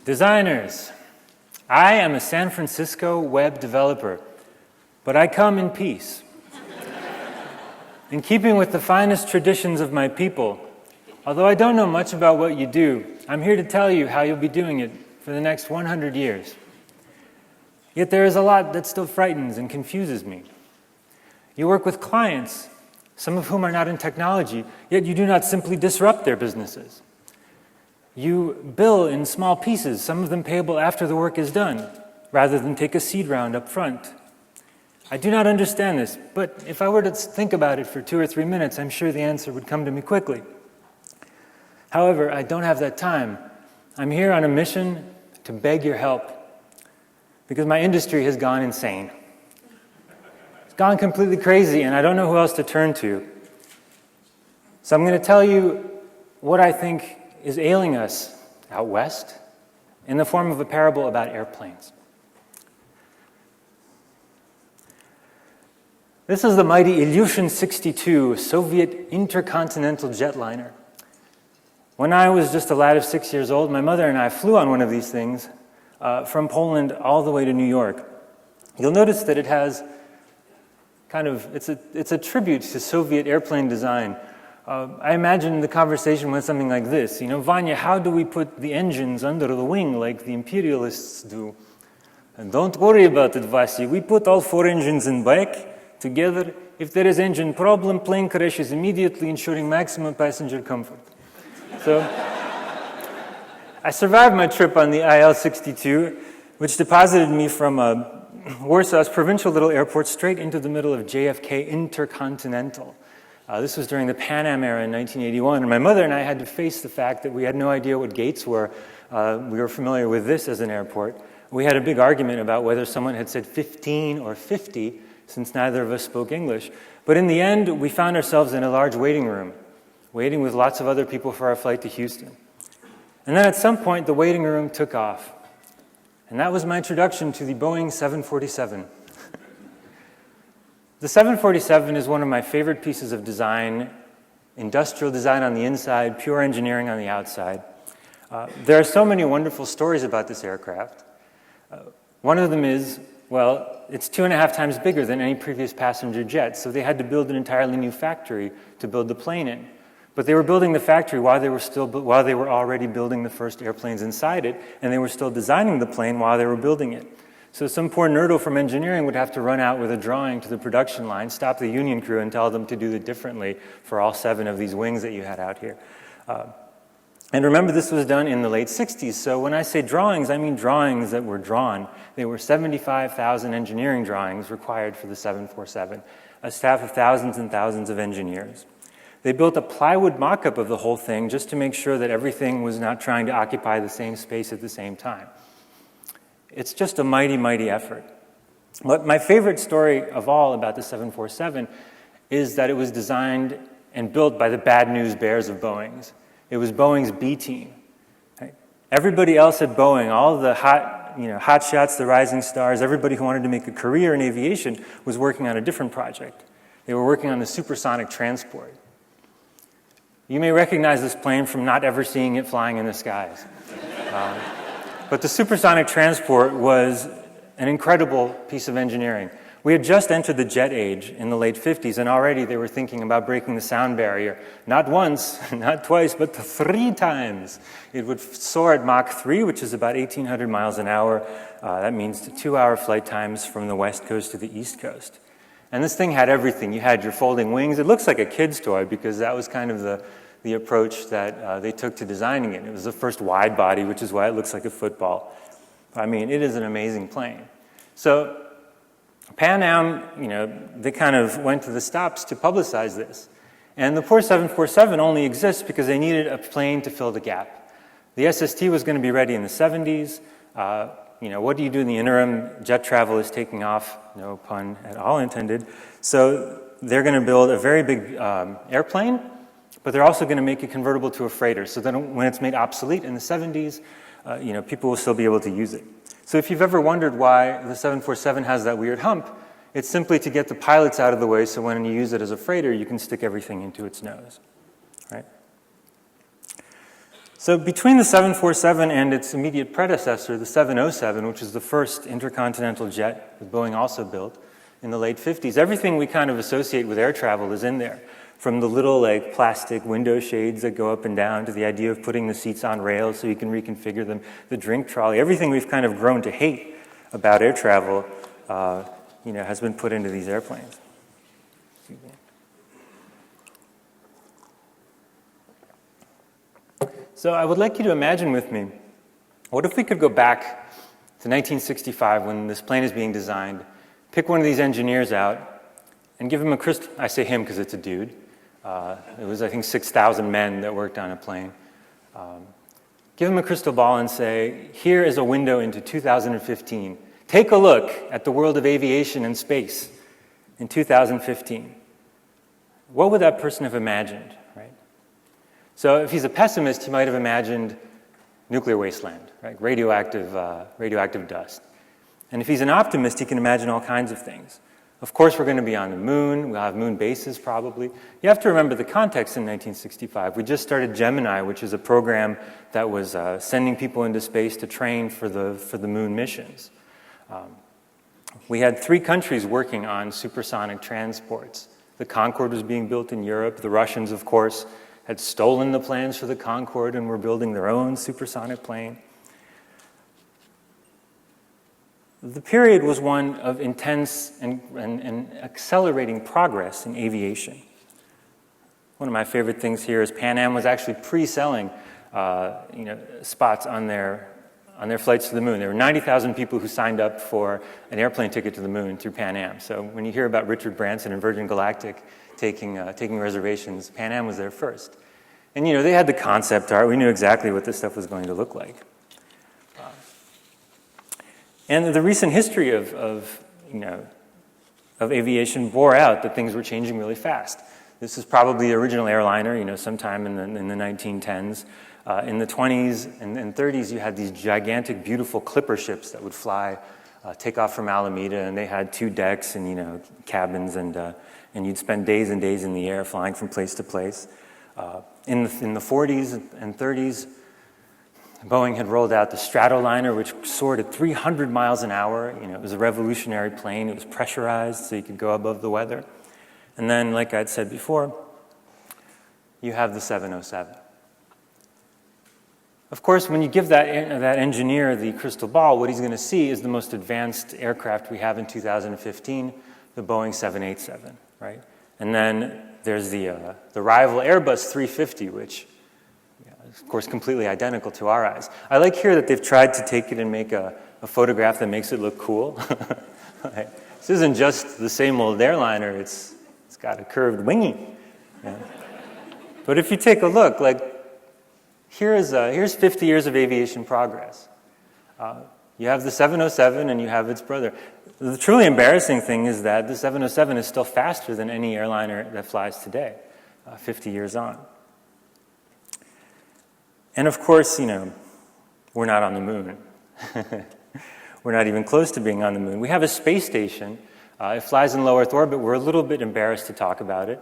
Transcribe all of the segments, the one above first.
Designers, I am a San Francisco web developer, but I come in peace. In keeping with the finest traditions of my people, although I don't know much about what you do, I'm here to tell you how you'll be doing it for the next 100 years. Yet there is a lot that still frightens and confuses me. You work with clients, some of whom are not in technology, yet you do not simply disrupt their businesses. You bill in small pieces, some of them payable after the work is done, rather than take a seed round up front. I do not understand this, but if I were to think about it for 2 or 3 minutes, I'm sure the answer would come to me quickly. However, I don't have that time. I'm here on a mission to beg your help, because my industry has gone insane. It's gone completely crazy, and I don't know who else to turn to. So I'm going to tell you what I think is ailing us out west in the form of a parable about airplanes. This is the mighty Ilyushin 62 Soviet intercontinental jetliner. When I was just a lad of 6 years old, my mother and I flew on one of these things from Poland all the way to New York. You'll notice that it has it's a tribute to Soviet airplane design. I imagine the conversation went something like this. Vanya, how do we put the engines under the wing like the imperialists do? And don't worry about it, Vasi. We put all 4 engines in back together. If there is engine problem, plane crashes immediately, ensuring maximum passenger comfort. So I survived my trip on the IL-62, which deposited me from Warsaw's provincial little airport straight into the middle of JFK Intercontinental. This was during the Pan Am era in 1981, and my mother and I had to face the fact that we had no idea what gates were. We were familiar with this as an airport. We had a big argument about whether someone had said 15 or 50, since neither of us spoke English. But in the end, we found ourselves in a large waiting room, waiting with lots of other people for our flight to Houston. And then at some point, the waiting room took off. And that was my introduction to the Boeing 747. The 747 is one of my favorite pieces of design, industrial design on the inside, pure engineering on the outside. There are so many wonderful stories about this aircraft. One of them is, it's 2.5 times bigger than any previous passenger jet, so they had to build an entirely new factory to build the plane in. But they were building the factory while they were already building the first airplanes inside it, and they were still designing the plane while they were building it. So some poor nerdo from engineering would have to run out with a drawing to the production line, stop the union crew, and tell them to do it differently for all 7 of these wings that you had out here. And remember, this was done in the late 60s, so when I say drawings, I mean drawings that were drawn. There were 75,000 engineering drawings required for the 747, a staff of thousands and thousands of engineers. They built a plywood mock-up of the whole thing just to make sure that everything was not trying to occupy the same space at the same time. It's just a mighty, mighty effort. But my favorite story of all about the 747 is that it was designed and built by the bad news bears of Boeing's. It was Boeing's B team. Right? Everybody else at Boeing, all the hot shots, the rising stars, everybody who wanted to make a career in aviation was working on a different project. They were working on the supersonic transport. You may recognize this plane from not ever seeing it flying in the skies. But the supersonic transport was an incredible piece of engineering. We had just entered the jet age in the late 50s, and already they were thinking about breaking the sound barrier. Not once, not twice, but 3 times. It would soar at Mach 3, which is about 1,800 miles an hour. That means 2-hour flight times from the West Coast to the East Coast. And this thing had everything. You had your folding wings. It looks like a kid's toy because that was kind of the approach that they took to designing it. It was the first wide body, which is why it looks like a football. I mean, it is an amazing plane. So Pan Am, they kind of went to the stops to publicize this. And the poor 747 only exists because they needed a plane to fill the gap. The SST was going to be ready in the 70s. What do you do in the interim? Jet travel is taking off, no pun at all intended. So they're going to build a very big airplane, but they're also going to make it convertible to a freighter. So that when it's made obsolete in the 70s, people will still be able to use it. So if you've ever wondered why the 747 has that weird hump, it's simply to get the pilots out of the way so when you use it as a freighter, you can stick everything into its nose, right? So between the 747 and its immediate predecessor, the 707, which is the first intercontinental jet that Boeing also built in the late 50s, everything we kind of associate with air travel is in there. From the little like plastic window shades that go up and down to the idea of putting the seats on rails so you can reconfigure them, the drink trolley, everything we've kind of grown to hate about air travel has been put into these airplanes. So I would like you to imagine with me, what if we could go back to 1965 when this plane is being designed, pick one of these engineers out, and give him a crystal, I say him because it's a dude. It was, I think, 6,000 men that worked on a plane. Give him a crystal ball and say, here is a window into 2015. Take a look at the world of aviation and space in 2015. What would that person have imagined, right? So if he's a pessimist, he might have imagined nuclear wasteland, right? Radioactive dust. And if he's an optimist, he can imagine all kinds of things. Of course, we're going to be on the moon. We'll have moon bases, probably. You have to remember the context in 1965. We just started Gemini, which is a program that was sending people into space to train for the moon missions. We had 3 countries working on supersonic transports. The Concorde was being built in Europe. The Russians, of course, had stolen the plans for the Concorde and were building their own supersonic plane. The period was one of intense and accelerating progress in aviation. One of my favorite things here is Pan Am was actually pre-selling spots on their flights to the moon. There were 90,000 people who signed up for an airplane ticket to the moon through Pan Am. So when you hear about Richard Branson and Virgin Galactic taking reservations, Pan Am was there first. And they had the concept art. We knew exactly what this stuff was going to look like. And the recent history of aviation bore out that things were changing really fast. This is probably the original airliner, sometime in the 1910s. In the 20s and 30s, you had these gigantic, beautiful clipper ships that would fly, take off from Alameda, and they had 2 decks and cabins, and you'd spend days and days in the air flying from place to place. In the 40s and 30s, Boeing had rolled out the Stratoliner, which soared at 300 miles an hour. It was a revolutionary plane. It was pressurized, so you could go above the weather. And then, like I'd said before, you have the 707. Of course, when you give that engineer the crystal ball, what he's going to see is the most advanced aircraft we have in 2015, the Boeing 787, right? And then there's the rival Airbus 350, which is, of course, completely identical to our eyes. I like here that they've tried to take it and make a photograph that makes it look cool. Right? This isn't just the same old airliner. It's got a curved wingy. Yeah. But if you take a look, here's 50 years of aviation progress. You have the 707 and you have its brother. The truly embarrassing thing is that the 707 is still faster than any airliner that flies today, 50 years on. And of course, we're not on the moon. We're not even close to being on the moon. We have a space station. It flies in low Earth orbit. We're a little bit embarrassed to talk about it.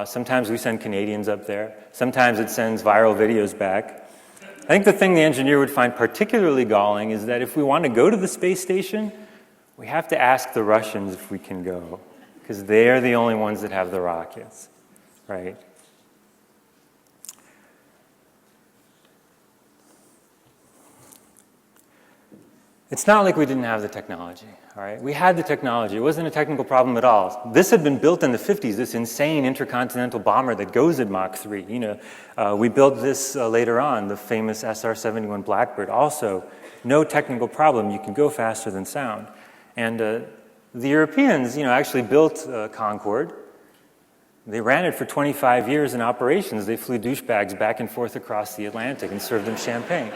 Sometimes we send Canadians up there. Sometimes it sends viral videos back. I think the thing the engineer would find particularly galling is that if we want to go to the space station, we have to ask the Russians if we can go, because they're the only ones that have the rockets, right? It's not like we didn't have the technology, all right? We had the technology. It wasn't a technical problem at all. This had been built in the 50s, this insane intercontinental bomber that goes at Mach 3. We built this later on, the famous SR-71 Blackbird. Also, no technical problem. You can go faster than sound. And the Europeans, actually built Concorde. They ran it for 25 years in operations. They flew douchebags back and forth across the Atlantic and served them champagne.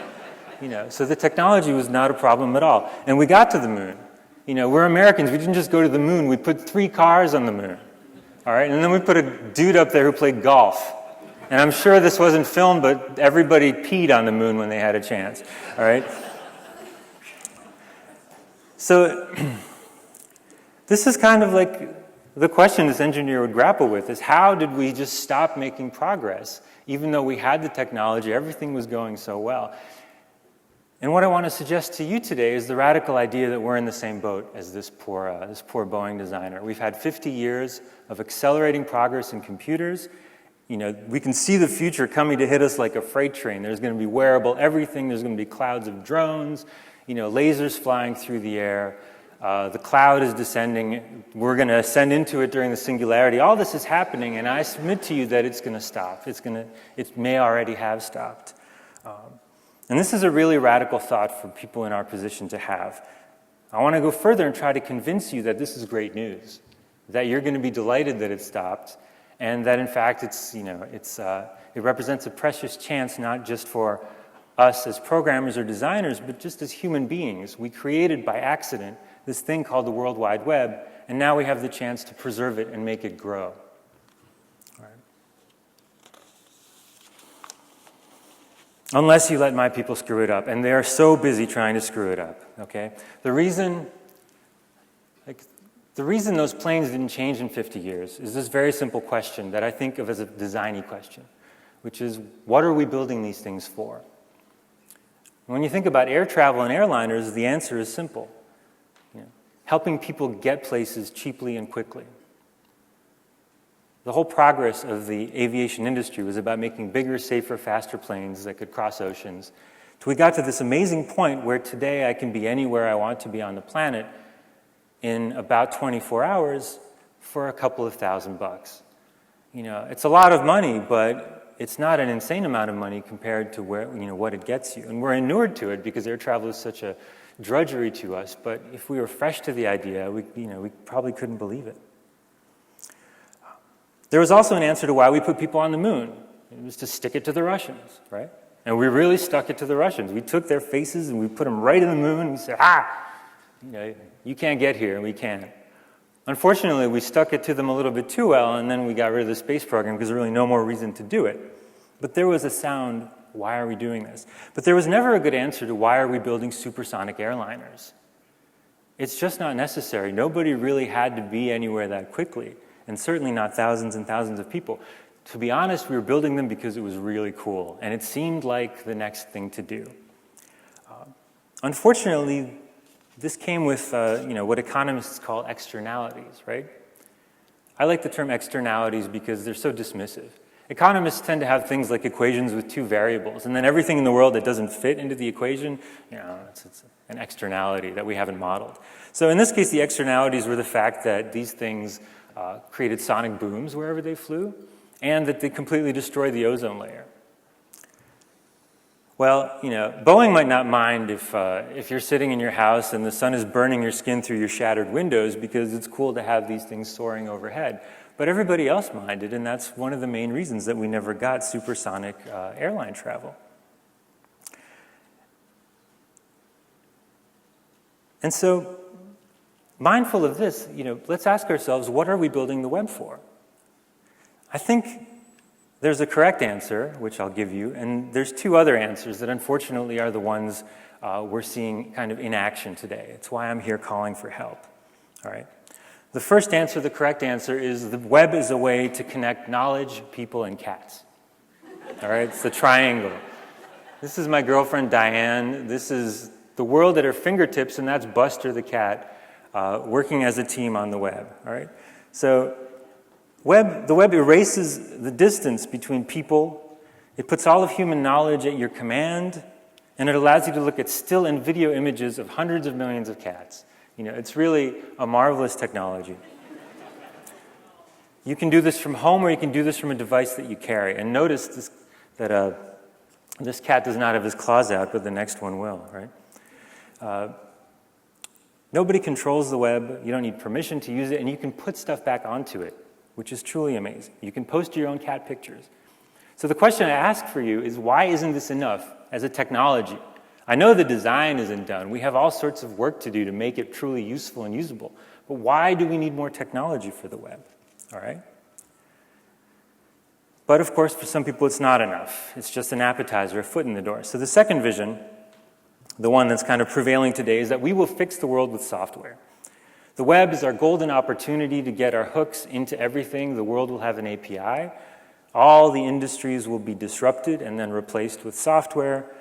So the technology was not a problem at all. And we got to the moon. We're Americans. We didn't just go to the moon. We put 3 cars on the moon. All right? And then we put a dude up there who played golf. And I'm sure this wasn't filmed, but everybody peed on the moon when they had a chance. All right? So this is kind of like the question this engineer would grapple with is, how did we just stop making progress? Even though we had the technology, everything was going so well. And what I want to suggest to you today is the radical idea that we're in the same boat as this poor Boeing designer. We've had 50 years of accelerating progress in computers. We can see the future coming to hit us like a freight train. There's going to be wearable everything. There's going to be clouds of drones, lasers flying through the air. The cloud is descending. We're going to ascend into it during the singularity. All this is happening, and I submit to you that it's going to stop. It may already have stopped. And this is a really radical thought for people in our position to have. I want to go further and try to convince you that this is great news, that you're going to be delighted that it stopped, and that in fact it represents a precious chance not just for us as programmers or designers, but just as human beings. We created by accident this thing called the World Wide Web, and now we have the chance to preserve it and make it grow. All right. Unless you let my people screw it up, and they are so busy trying to screw it up, okay? The reason those planes didn't change in 50 years is this very simple question that I think of as a designy question, which is, what are we building these things for? When you think about air travel and airliners, the answer is simple. Helping people get places cheaply and quickly. The whole progress of the aviation industry was about making bigger, safer, faster planes that could cross oceans. So we got to this amazing point where today I can be anywhere I want to be on the planet in about 24 hours for a couple of $1,000. It's a lot of money, but it's not an insane amount of money compared to what it gets you. And we're inured to it because air travel is such a drudgery to us, but if we were fresh to the idea, we probably couldn't believe it. There was also an answer to why we put people on the moon. It was to stick it to the Russians, right? And we really stuck it to the Russians. We took their faces and we put them right in the moon and we said, you can't get here, and we can't. Unfortunately, we stuck it to them a little bit too well, and then we got rid of the space program because there was really no more reason to do it. But there was a sound, why are we doing this? But there was never a good answer to why are we building supersonic airliners. It's just not necessary. Nobody really had to be anywhere that quickly, and certainly not thousands and thousands of people. To be honest, we were building them because it was really cool, and it seemed like the next thing to do. Unfortunately, this came with what economists call externalities, right? I like the term externalities because they're so dismissive. Economists tend to have things like equations with two variables, and then everything in the world that doesn't fit into the equation, it's an externality that we haven't modeled. So in this case, the externalities were the fact that these things created sonic booms wherever they flew, and that they completely destroyed the ozone layer. Well, Boeing might not mind if you're sitting in your house and the sun is burning your skin through your shattered windows because it's cool to have these things soaring overhead. But everybody else minded, and that's one of the main reasons that we never got supersonic airline travel. And so, mindful of this, let's ask ourselves, what are we building the web for? I think there's a correct answer, which I'll give you, and there's two other answers that unfortunately are the ones we're seeing kind of in action today. It's why I'm here calling for help, all right? The first answer, the correct answer, is the web is a way to connect knowledge, people, and cats. All right, it's the triangle. This is my girlfriend, Diane. This is the world at her fingertips, and that's Buster the cat working as a team on the web. All right, so the web erases the distance between people. It puts all of human knowledge at your command, and it allows you to look at still and video images of hundreds of millions of cats. It's really a marvelous technology. You can do this from home, or you can do this from a device that you carry. And notice that this cat does not have his claws out, but the next one will, right? Nobody controls the web. You don't need permission to use it, and you can put stuff back onto it, which is truly amazing. You can post your own cat pictures. So the question I ask for you is, why isn't this enough as a technology? I know the design isn't done. We have all sorts of work to do to make it truly useful and usable. But why do we need more technology for the web? All right? But of course, for some people, it's not enough. It's just an appetizer, a foot in the door. So the second vision, the one that's kind of prevailing today, is that we will fix the world with software. The web is our golden opportunity to get our hooks into everything. The world will have an API. All the industries will be disrupted and then replaced with software.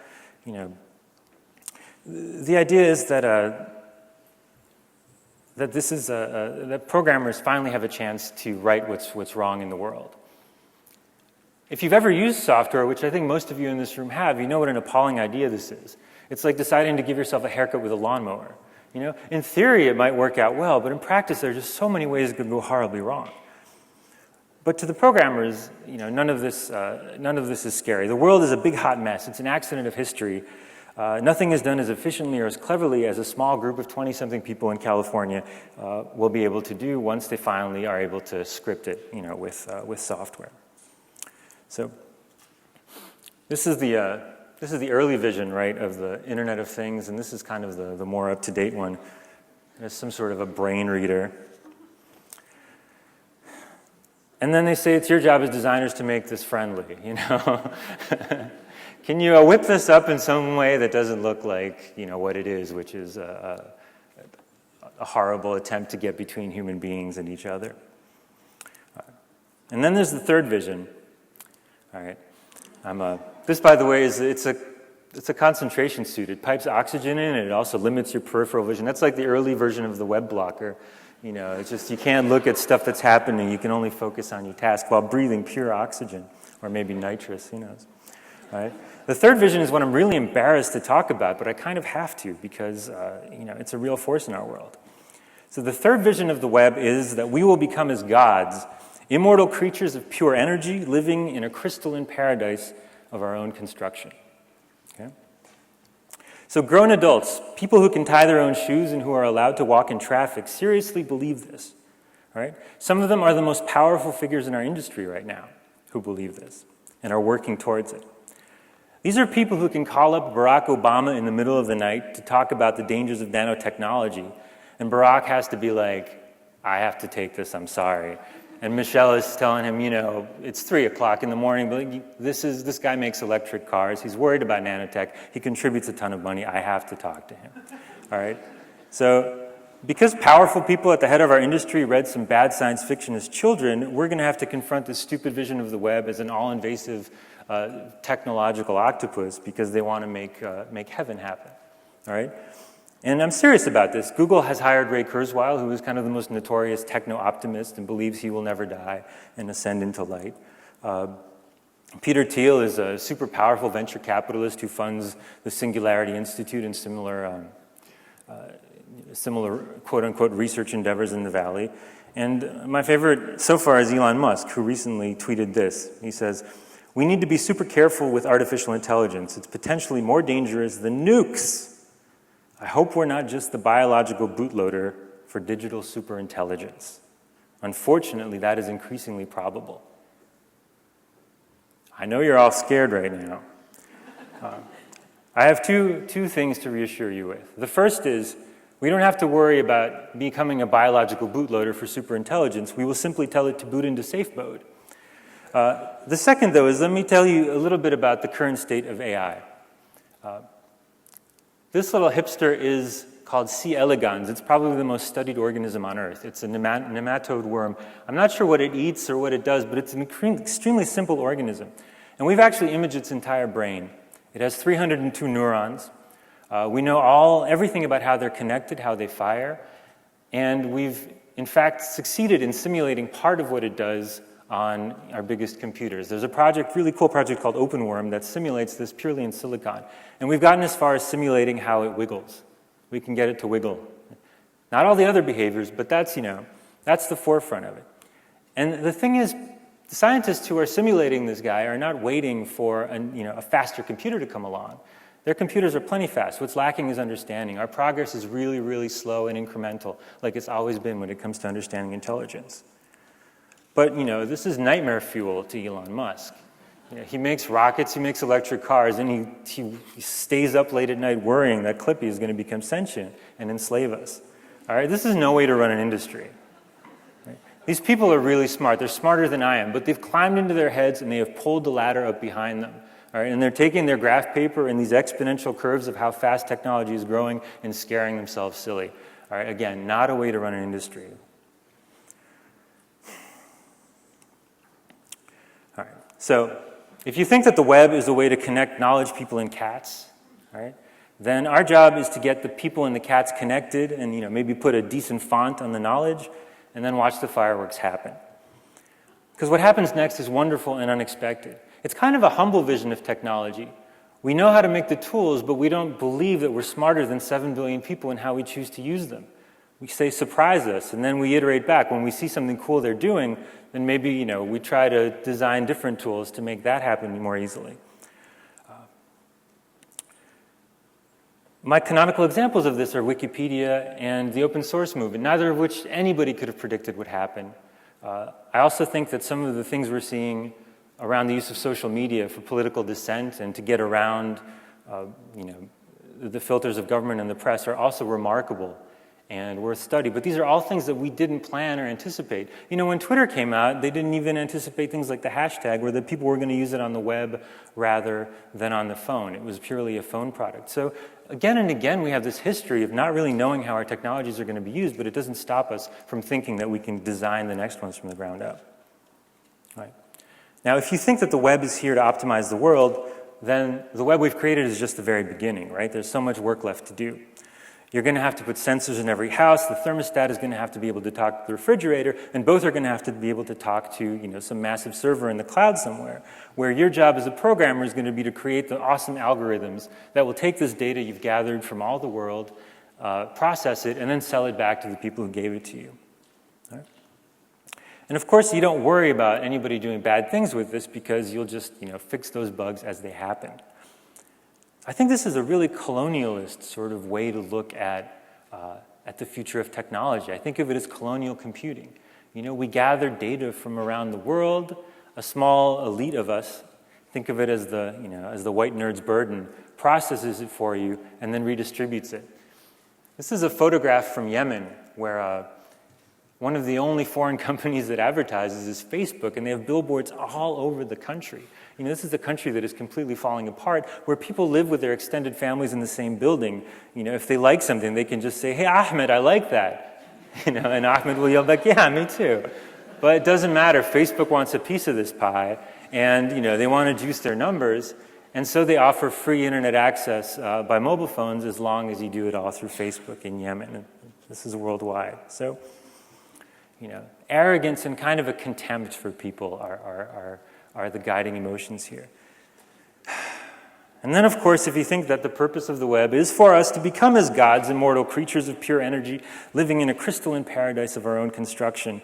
The idea is that that programmers finally have a chance to write what's wrong in the world. If you've ever used software, which I think most of you in this room have, you know what an appalling idea this is. It's like deciding to give yourself a haircut with a lawnmower. In theory, it might work out well, but in practice, there are just so many ways it could go horribly wrong. But to the programmers, none of this is scary. The world is a big hot mess. It's an accident of history. Nothing is done as efficiently or as cleverly as a small group of 20-something people in California will be able to do once they finally are able to script it, with software. So this is the early vision, right, of the Internet of Things, and this is kind of the more up-to-date one. There's some sort of a brain reader. And then they say it's your job as designers to make this friendly, Can you whip this up in some way that doesn't look like, what it is, which is a horrible attempt to get between human beings and each other. And then there's the third vision. All right. This, by the way, it's a concentration suit. It pipes oxygen in, and it also limits your peripheral vision. That's like the early version of the web blocker. It's just you can't look at stuff that's happening. You can only focus on your task while breathing pure oxygen, or maybe nitrous, who knows. All right. The third vision is what I'm really embarrassed to talk about, but I kind of have to because it's a real force in our world. So the third vision of the web is that we will become as gods, immortal creatures of pure energy, living in a crystalline paradise of our own construction. Okay? So grown adults, people who can tie their own shoes and who are allowed to walk in traffic, seriously believe this. All right? Some of them are the most powerful figures in our industry right now who believe this and are working towards it. These are people who can call up Barack Obama in the middle of the night to talk about the dangers of nanotechnology, and Barack has to be like, I have to take this, I'm sorry. And Michelle is telling him, it's 3 o'clock in the morning, but this guy makes electric cars, he's worried about nanotech, he contributes a ton of money, I have to talk to him. All right? So because powerful people at the head of our industry read some bad science fiction as children, we're going to have to confront this stupid vision of the web as an all-invasive technological octopus because they want to make heaven happen. All right? And I'm serious about this. Google has hired Ray Kurzweil, who is kind of the most notorious techno-optimist and believes he will never die and ascend into light. Peter Thiel is a super powerful venture capitalist who funds the Singularity Institute and similar quote-unquote research endeavors in the Valley. And my favorite so far is Elon Musk, who recently tweeted this. He says, "We need to be super careful with artificial intelligence. It's potentially more dangerous than nukes. I hope we're not just the biological bootloader for digital superintelligence. Unfortunately, that is increasingly probable." I know you're all scared right now. I have two things to reassure you with. The first is, we don't have to worry about becoming a biological bootloader for superintelligence. We will simply tell it to boot into safe mode. The second, though, is let me tell you a little bit about the current state of AI. This little hipster is called C. elegans. It's probably the most studied organism on Earth. It's a nematode worm. I'm not sure what it eats or what it does, but it's an extremely simple organism. And we've actually imaged its entire brain. It has 302 neurons. We know everything about how they're connected, how they fire, and we've, in fact, succeeded in simulating part of what it does on our biggest computers. There's a really cool project called OpenWorm that simulates this purely in silicon. And we've gotten as far as simulating how it wiggles. We can get it to wiggle. Not all the other behaviors, but that's the forefront of it. And the thing is, the scientists who are simulating this guy are not waiting for a faster computer to come along. Their computers are plenty fast. What's lacking is understanding. Our progress is really, really slow and incremental, like it's always been when it comes to understanding intelligence. But, this is nightmare fuel to Elon Musk. He makes rockets, he makes electric cars, and he stays up late at night worrying that Clippy is going to become sentient and enslave us. All right, this is no way to run an industry. Right? These people are really smart. They're smarter than I am, but they've climbed into their heads and they have pulled the ladder up behind them. All right, and they're taking their graph paper and these exponential curves of how fast technology is growing and scaring themselves silly. All right, again, not a way to run an industry. All right, so if you think that the web is a way to connect knowledge people and cats, all right, then our job is to get the people and the cats connected and maybe put a decent font on the knowledge and then watch the fireworks happen. Because what happens next is wonderful and unexpected. It's kind of a humble vision of technology. We know how to make the tools, but we don't believe that we're smarter than 7 billion people in how we choose to use them. We say, surprise us, and then we iterate back. When we see something cool they're doing, then maybe, we try to design different tools to make that happen more easily. My canonical examples of this are Wikipedia and the open source movement, neither of which anybody could have predicted would happen. I also think that some of the things we're seeing around the use of social media for political dissent and to get around, the filters of government and the press are also remarkable and worth study. But these are all things that we didn't plan or anticipate. When Twitter came out, they didn't even anticipate things like the hashtag, where the people were going to use it on the web rather than on the phone. It was purely a phone product. So again and again, we have this history of not really knowing how our technologies are going to be used, but it doesn't stop us from thinking that we can design the next ones from the ground up. All right. Now, if you think that the web is here to optimize the world, then the web we've created is just the very beginning, right? There's so much work left to do. You're going to have to put sensors in every house. The thermostat is going to have to be able to talk to the refrigerator, and both are going to have to be able to talk to, some massive server in the cloud somewhere, where your job as a programmer is going to be to create the awesome algorithms that will take this data you've gathered from all the world, process it, and then sell it back to the people who gave it to you. All right? And of course, you don't worry about anybody doing bad things with this because you'll just, fix those bugs as they happen. I think this is a really colonialist sort of way to look at the future of technology. I think of it as colonial computing. We gather data from around the world. A small elite of us, think of it as the white nerd's burden, processes it for you and then redistributes it. This is a photograph from Yemen where one of the only foreign companies that advertises is Facebook, and they have billboards all over the country. This is a country that is completely falling apart, where people live with their extended families in the same building. If they like something, they can just say, hey, Ahmed, I like that. And Ahmed will yell back, yeah, me too. But it doesn't matter. Facebook wants a piece of this pie, and they want to juice their numbers, and so they offer free internet access by mobile phones as long as you do it all through Facebook in Yemen. And this is worldwide. So, arrogance and kind of a contempt for people are the guiding emotions here. And then, of course, if you think that the purpose of the web is for us to become as gods, immortal creatures of pure energy, living in a crystalline paradise of our own construction,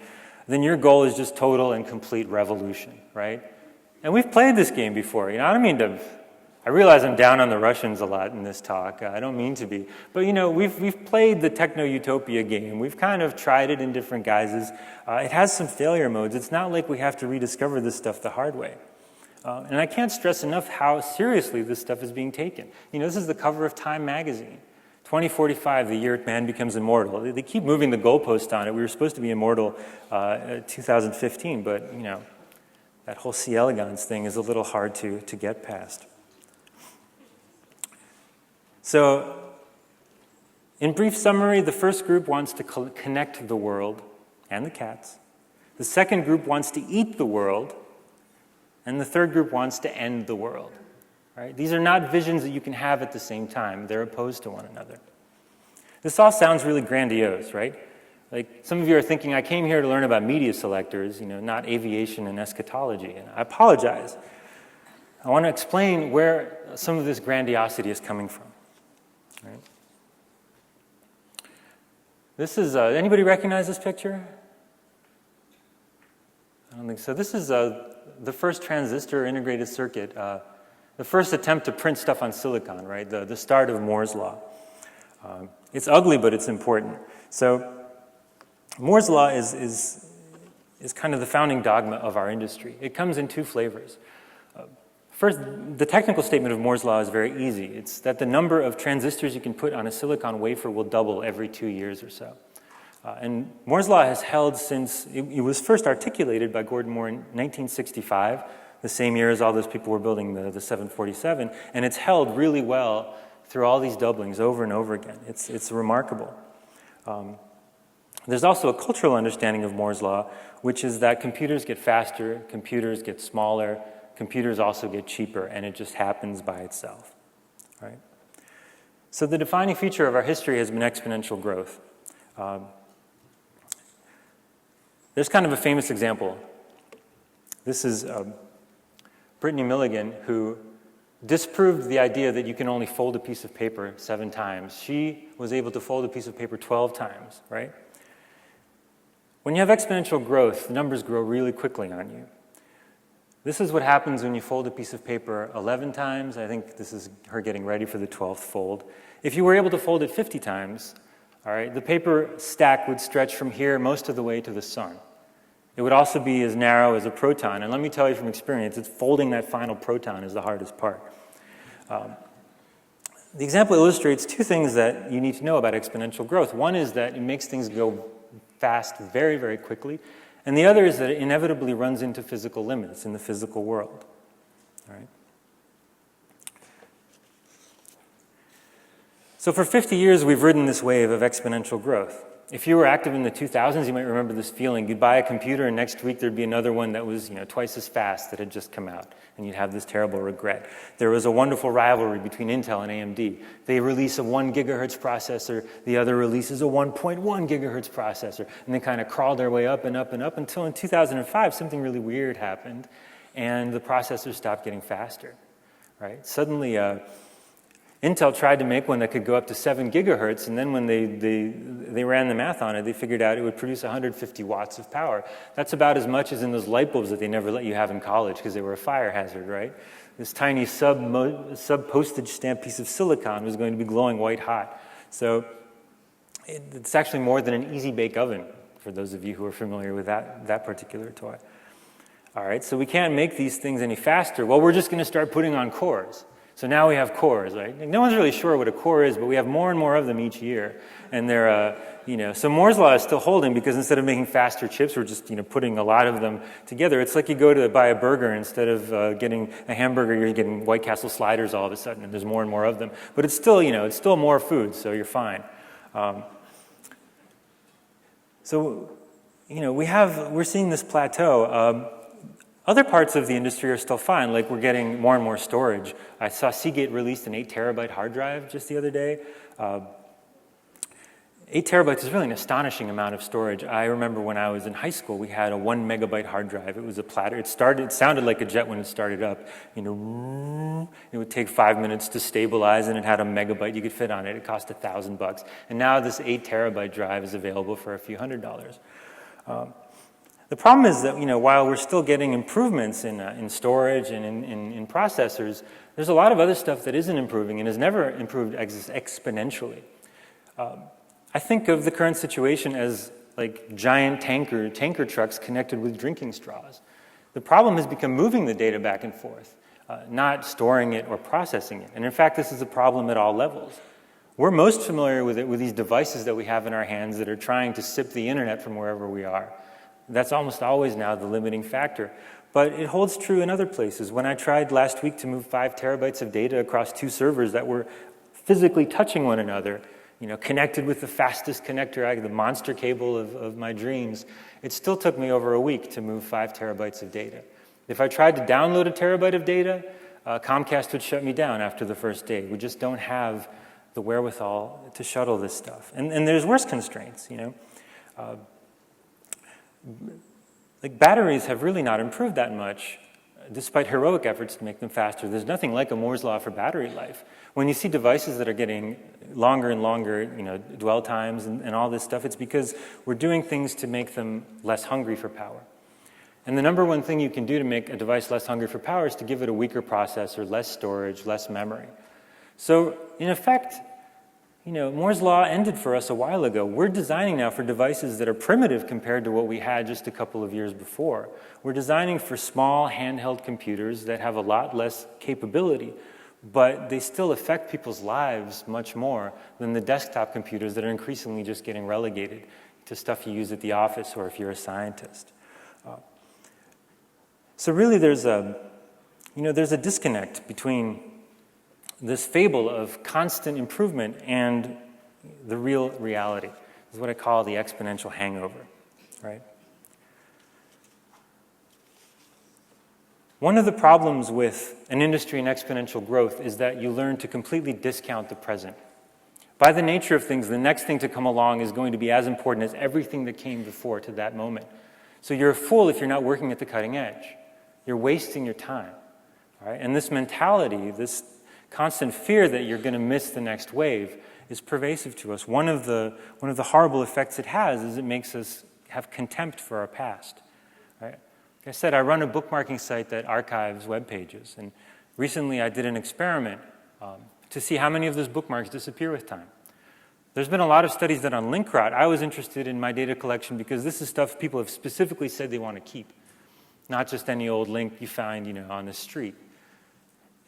then your goal is just total and complete revolution, right? And we've played this game before. I realize I'm down on the Russians a lot in this talk. I don't mean to be. But, we've played the techno-utopia game. We've kind of tried it in different guises. It has some failure modes. It's not like we have to rediscover this stuff the hard way. And I can't stress enough how seriously this stuff is being taken. This is the cover of Time magazine. 2045, the year man becomes immortal. They keep moving the goalpost on it. We were supposed to be immortal 2015, but, that whole C. elegans thing is a little hard to get past. So, in brief summary, the first group wants to connect the world and the cats. The second group wants to eat the world. And the third group wants to end the world. Right? These are not visions that you can have at the same time. They're opposed to one another. This all sounds really grandiose, right? Like some of you are thinking, I came here to learn about media selectors, not aviation and eschatology. And I apologize. I want to explain where some of this grandiosity is coming from. Right? This is, anybody recognize this picture? I don't think so. This is the first transistor integrated circuit, the first attempt to print stuff on silicon, right? The start of Moore's law. It's ugly, but it's important. So Moore's law is kind of the founding dogma of our industry. It comes in two flavors. First, the technical statement of Moore's law is very easy. It's that the number of transistors you can put on a silicon wafer will double every 2 years or so. And Moore's law has held since it was first articulated by Gordon Moore in 1965, the same year as all those people were building the 747, and it's held really well through all these doublings over and over again. It's remarkable. There's also a cultural understanding of Moore's law, which is that computers get faster, computers get smaller, computers also get cheaper, and it just happens by itself, right? So the defining feature of our history has been exponential growth. There's kind of a famous example. This is Brittany Milligan, who disproved the idea that you can only fold a piece of paper 7 times. She was able to fold a piece of paper 12 times, right? When you have exponential growth, the numbers grow really quickly on you. This is what happens when you fold a piece of paper 11 times. I think this is her getting ready for the 12th fold. If you were able to fold it 50 times, all right, the paper stack would stretch from here most of the way to the sun. It would also be as narrow as a proton. And let me tell you from experience, it's folding that final proton is the hardest part. The example illustrates 2 things that you need to know about exponential growth. One is that it makes things go fast very, very quickly. And the other is that it inevitably runs into physical limits in the physical world. All right? So for 50 years, we've ridden this wave of exponential growth. If you were active in the 2000s, you might remember this feeling. You'd buy a computer, and next week there'd be another one that was, twice as fast that had just come out, and you'd have this terrible regret. There was a wonderful rivalry between Intel and AMD. They release a 1 gigahertz processor, the other releases a 1.1 gigahertz processor, and they kind of crawled their way up and up and up until in 2005, something really weird happened, and the processors stopped getting faster, right? Suddenly, Intel tried to make one that could go up to 7 gigahertz, and then when they ran the math on it, they figured out it would produce 150 watts of power. That's about as much as in those light bulbs that they never let you have in college because they were a fire hazard, right? This tiny sub-postage stamp piece of silicon was going to be glowing white hot. So it's actually more than an easy bake oven, for those of you who are familiar with that particular toy. All right, so we can't make these things any faster. Well, we're just going to start putting on cores. So now we have cores, right? No one's really sure what a core is, but we have more and more of them each year. And they're, so Moore's law is still holding because instead of making faster chips, we're just, putting a lot of them together. It's like you go to buy a burger, instead of getting a hamburger, you're getting White Castle sliders all of a sudden, and there's more and more of them. But it's still, it's still more food, so you're fine. We're seeing this plateau. Other parts of the industry are still fine, like we're getting more and more storage. I saw Seagate released an 8 terabyte hard drive just the other day. 8 terabytes is really an astonishing amount of storage. I remember when I was in high school, we had a 1 megabyte hard drive. It was a platter. It sounded like a jet when it started up. It would take 5 minutes to stabilize, and it had a megabyte you could fit on it. It cost $1,000. And now this 8 terabyte drive is available for a few $100s. The problem is that, while we're still getting improvements in storage and in processors, there's a lot of other stuff that isn't improving and has never improved exponentially. I think of the current situation as like giant tanker trucks connected with drinking straws. The problem has become moving the data back and forth, not storing it or processing it. And in fact, this is a problem at all levels. We're most familiar with it with these devices that we have in our hands that are trying to sip the internet from wherever we are. That's almost always now the limiting factor. But it holds true in other places. When I tried last week to move 5 terabytes of data across 2 servers that were physically touching one another, connected with the fastest connector, the monster cable of my dreams, it still took me over a week to move 5 terabytes of data. If I tried to download a terabyte of data, Comcast would shut me down after the first day. We just don't have the wherewithal to shuttle this stuff. And there's worse constraints, Like batteries have really not improved that much, despite heroic efforts to make them faster. There's nothing like a Moore's law for battery life. When you see devices that are getting longer and longer, dwell times and all this stuff, it's because we're doing things to make them less hungry for power. And the number one thing you can do to make a device less hungry for power is to give it a weaker processor, less storage, less memory. So in effect, Moore's law ended for us a while ago. We're designing now for devices that are primitive compared to what we had just a couple of years before. We're designing for small handheld computers that have a lot less capability, but they still affect people's lives much more than the desktop computers that are increasingly just getting relegated to stuff you use at the office or if you're a scientist. So really there's a disconnect between this fable of constant improvement and the real reality. is what I call the exponential hangover, right? One of the problems with an industry in exponential growth is that you learn to completely discount the present. By the nature of things, the next thing to come along is going to be as important as everything that came before to that moment. So you're a fool if you're not working at the cutting edge. You're wasting your time. All right? And this mentality, this constant fear that you're going to miss the next wave is pervasive to us. One of the horrible effects it has is it makes us have contempt for our past. Right? Like I said, I run a bookmarking site that archives web pages. And recently I did an experiment to see how many of those bookmarks disappear with time. There's been a lot of studies done on link rot. I was interested in my data collection because this is stuff people have specifically said they want to keep, not just any old link you find, on the street.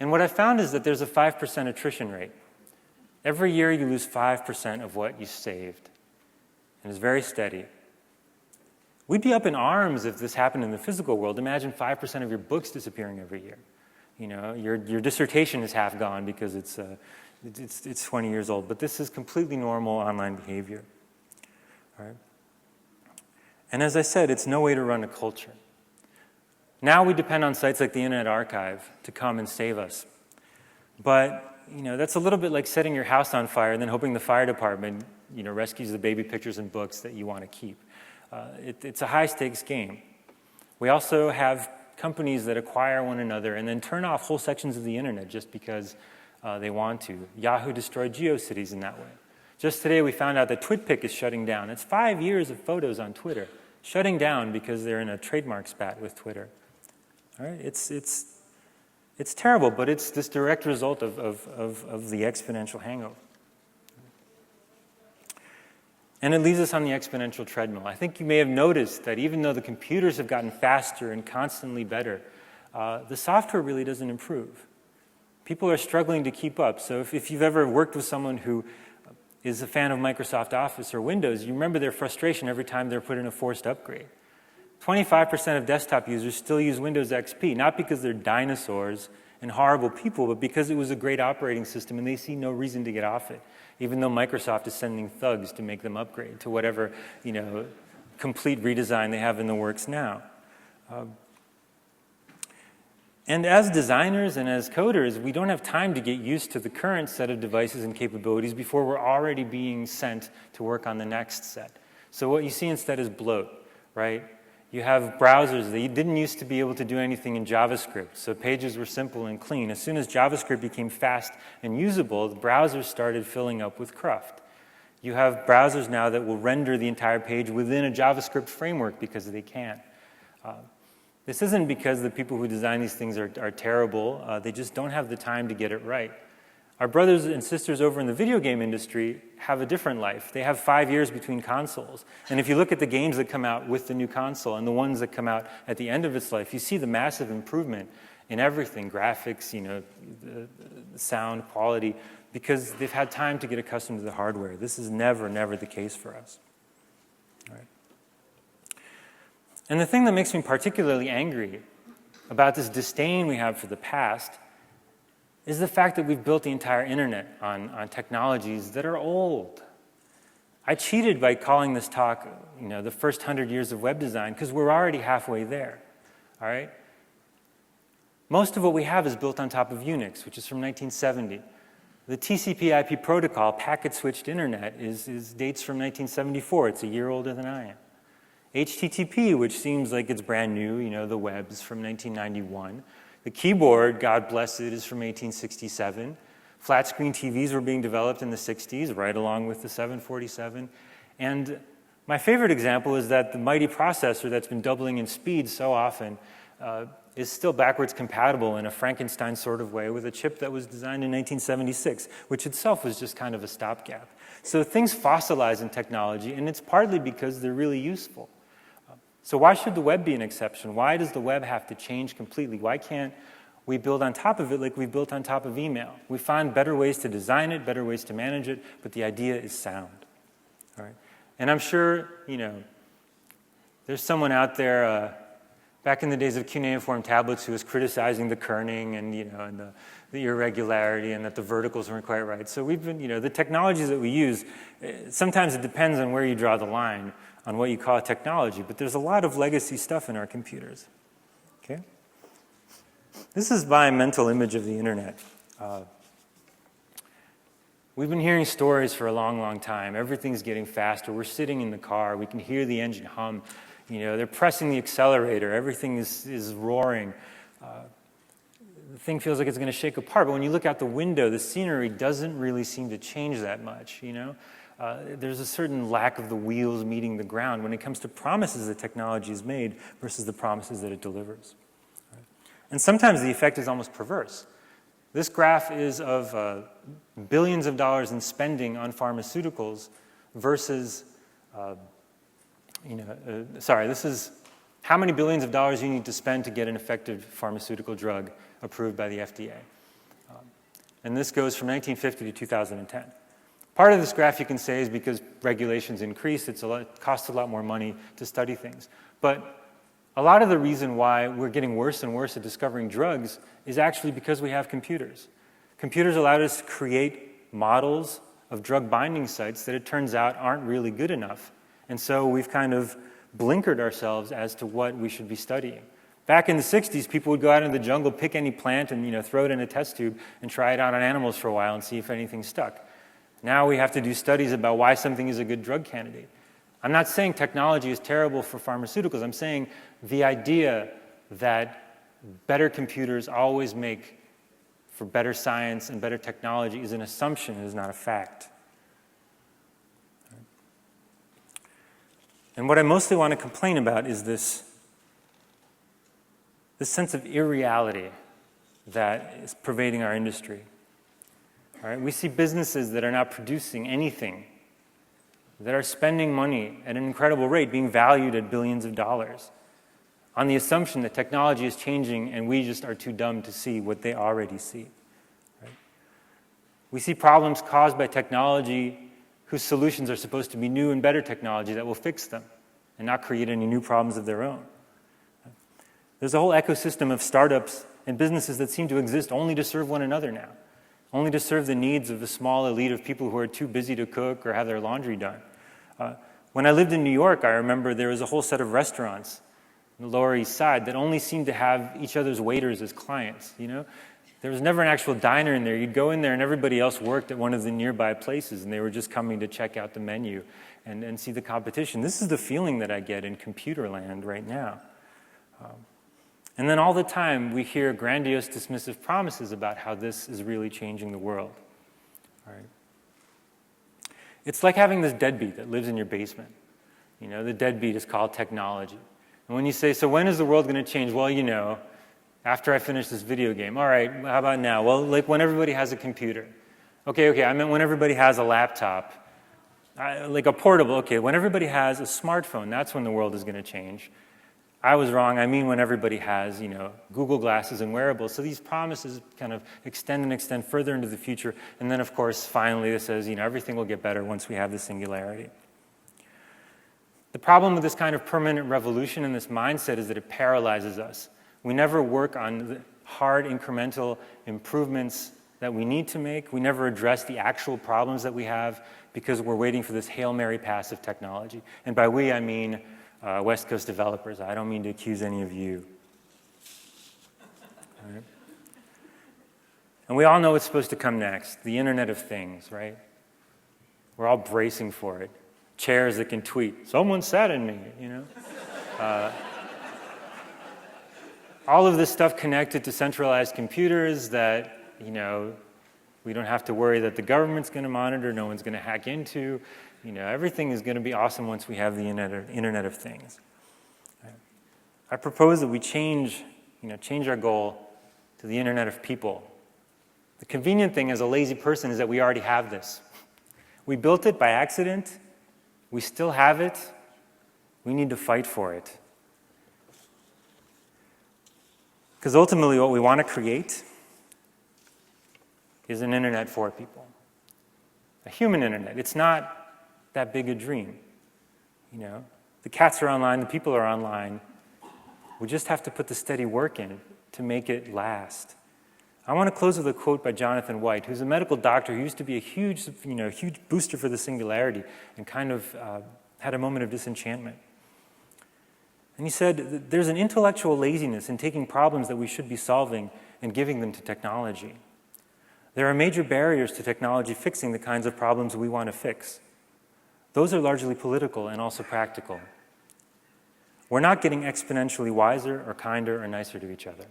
And what I found is that there's a 5% attrition rate. Every year you lose 5% of what you saved, and it's very steady. We'd be up in arms if this happened in the physical world. Imagine 5% of your books disappearing every year. Your dissertation is half gone because it's 20 years old, but this is completely normal online behavior. All right? And as I said, it's no way to run a culture. Now we depend on sites like the Internet Archive to come and save us. But, that's a little bit like setting your house on fire and then hoping the fire department, rescues the baby pictures and books that you want to keep. It's a high-stakes game. We also have companies that acquire one another and then turn off whole sections of the Internet just because they want to. Yahoo destroyed GeoCities in that way. Just today we found out that TwitPic is shutting down. It's 5 years of photos on Twitter, shutting down because they're in a trademark spat with Twitter. All right? It's terrible, but it's this direct result of the exponential hangover. And it leaves us on the exponential treadmill. I think you may have noticed that even though the computers have gotten faster and constantly better, the software really doesn't improve. People are struggling to keep up. So if you've ever worked with someone who is a fan of Microsoft Office or Windows, you remember their frustration every time they're put in a forced upgrade. 25% of desktop users still use Windows XP, not because they're dinosaurs and horrible people, but because it was a great operating system and they see no reason to get off it, even though Microsoft is sending thugs to make them upgrade to whatever, complete redesign they have in the works now. And as designers and as coders, we don't have time to get used to the current set of devices and capabilities before we're already being sent to work on the next set. So what you see instead is bloat, right? You have browsers that you didn't used to be able to do anything in JavaScript, so pages were simple and clean. As soon as JavaScript became fast and usable, the browsers started filling up with cruft. You have browsers now that will render the entire page within a JavaScript framework because they can. This isn't because the people who design these things are terrible. They just don't have the time to get it right. Our brothers and sisters over in the video game industry have a different life. They have 5 years between consoles. And if you look at the games that come out with the new console and the ones that come out at the end of its life, you see the massive improvement in everything, graphics, the sound, quality, because they've had time to get accustomed to the hardware. This is never the case for us. All right. And the thing that makes me particularly angry about this disdain we have for the past is the fact that we've built the entire internet on technologies that are old. I cheated by calling this talk, the first 100 years of web design, because we're already halfway there, all right? Most of what we have is built on top of Unix, which is from 1970. The TCP/IP protocol, packet-switched internet, dates from 1974. It's a year older than I am. HTTP, which seems like it's brand new, the web is from 1991. The keyboard, God bless it, is from 1867. Flat-screen TVs were being developed in the 60s, right along with the 747. And my favorite example is that the mighty processor that's been doubling in speed so often is still backwards compatible in a Frankenstein sort of way with a chip that was designed in 1976, which itself was just kind of a stopgap. So things fossilize in technology, and it's partly because they're really useful. So why should the web be an exception? Why does the web have to change completely? Why can't we build on top of it like we built on top of email? We find better ways to design it, better ways to manage it, but the idea is sound. All right? And I'm sure, there's someone out there back in the days of cuneiform tablets who was criticizing the kerning and, and the irregularity and that the verticals weren't quite right. So we've been, the technologies that we use, sometimes it depends on where you draw the line on what you call technology, but there's a lot of legacy stuff in our computers. Okay? This is my mental image of the internet. We've been hearing stories for a long, long time. Everything's getting faster. We're sitting in the car. We can hear the engine hum. They're pressing the accelerator. Everything is roaring. The thing feels like it's going to shake apart. But when you look out the window, the scenery doesn't really seem to change that much, There's a certain lack of the wheels meeting the ground when it comes to promises that technology has made versus the promises that it delivers. And sometimes the effect is almost perverse. This graph is of billions of dollars in spending on pharmaceuticals versus, this is how many billions of dollars you need to spend to get an effective pharmaceutical drug approved by the FDA. And this goes from 1950 to 2010. Part of this graph you can say is because regulations increase, it costs a lot more money to study things. But a lot of the reason why we're getting worse and worse at discovering drugs is actually because we have computers. Computers allowed us to create models of drug binding sites that it turns out aren't really good enough. And so we've kind of blinkered ourselves as to what we should be studying. Back in the 60s, people would go out into the jungle, pick any plant, and throw it in a test tube and try it out on animals for a while and see if anything stuck. Now we have to do studies about why something is a good drug candidate. I'm not saying technology is terrible for pharmaceuticals. I'm saying the idea that better computers always make for better science and better technology is an assumption, it is not a fact. And what I mostly want to complain about is this sense of irreality that is pervading our industry. All right? We see businesses that are not producing anything, that are spending money at an incredible rate, being valued at billions of dollars, on the assumption that technology is changing and we just are too dumb to see what they already see. Right? We see problems caused by technology whose solutions are supposed to be new and better technology that will fix them and not create any new problems of their own. There's a whole ecosystem of startups and businesses that seem to exist only to serve one another now, only to serve the needs of the small elite of people who are too busy to cook or have their laundry done. When I lived in New York, I remember there was a whole set of restaurants on the Lower East Side that only seemed to have each other's waiters as clients, There was never an actual diner in there. You'd go in there and everybody else worked at one of the nearby places and they were just coming to check out the menu and see the competition. This is the feeling that I get in computer land right now. And then all the time we hear grandiose dismissive promises about how this is really changing the world. All right. It's like having this deadbeat that lives in your basement. The deadbeat is called technology. And when you say, so when is the world going to change? Well, after I finish this video game. All right, how about now? Well, like when everybody has a computer. Okay, I meant when everybody has a laptop. Like a portable, okay, when everybody has a smartphone, that's when the world is going to change. I was wrong. I mean when everybody has, Google glasses and wearables. So these promises kind of extend and extend further into the future. And then, of course, finally it says, everything will get better once we have the singularity. The problem with this kind of permanent revolution and this mindset is that it paralyzes us. We never work on the hard incremental improvements that we need to make. We never address the actual problems that we have because we're waiting for this Hail Mary pass of technology. And by we, I mean West Coast developers. I don't mean to accuse any of you. All right. And we all know what's supposed to come next, the Internet of Things, right? We're all bracing for it. Chairs that can tweet, someone sat in me, all of this stuff connected to centralized computers that, we don't have to worry that the government's going to monitor, no one's going to hack into. Everything is going to be awesome once we have the Internet of Things. I propose that we change our goal to the Internet of People. The convenient thing as a lazy person is that we already have this. We built it by accident. We still have it. We need to fight for it. Because ultimately what we want to create is an internet for people. A human internet. It's not that big a dream. The cats are online, the people are online. We just have to put the steady work in to make it last. I want to close with a quote by Jonathan White, who's a medical doctor who used to be a huge booster for the singularity and kind of had a moment of disenchantment. And he said, there's an intellectual laziness in taking problems that we should be solving and giving them to technology. There are major barriers to technology fixing the kinds of problems we want to fix. Those are largely political and also practical. We're not getting exponentially wiser or kinder or nicer to each other.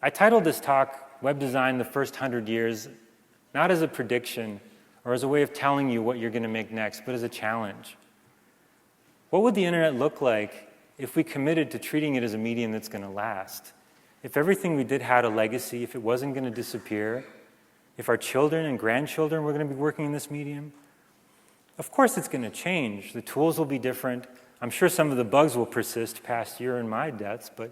I titled this talk, Web Design the First 100 Years, not as a prediction or as a way of telling you what you're going to make next, but as a challenge. What would the internet look like if we committed to treating it as a medium that's going to last? If everything we did had a legacy, if it wasn't going to disappear, if our children and grandchildren were going to be working in this medium? Of course it's going to change. The tools will be different. I'm sure some of the bugs will persist past your and my deaths, but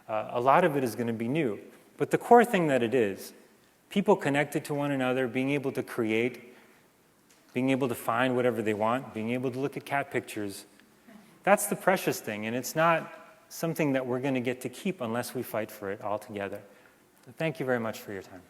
a lot of it is going to be new. But the core thing that it is, people connected to one another, being able to create, being able to find whatever they want, being able to look at cat pictures, that's the precious thing, and it's not something that we're going to get to keep unless we fight for it all together. So thank you very much for your time.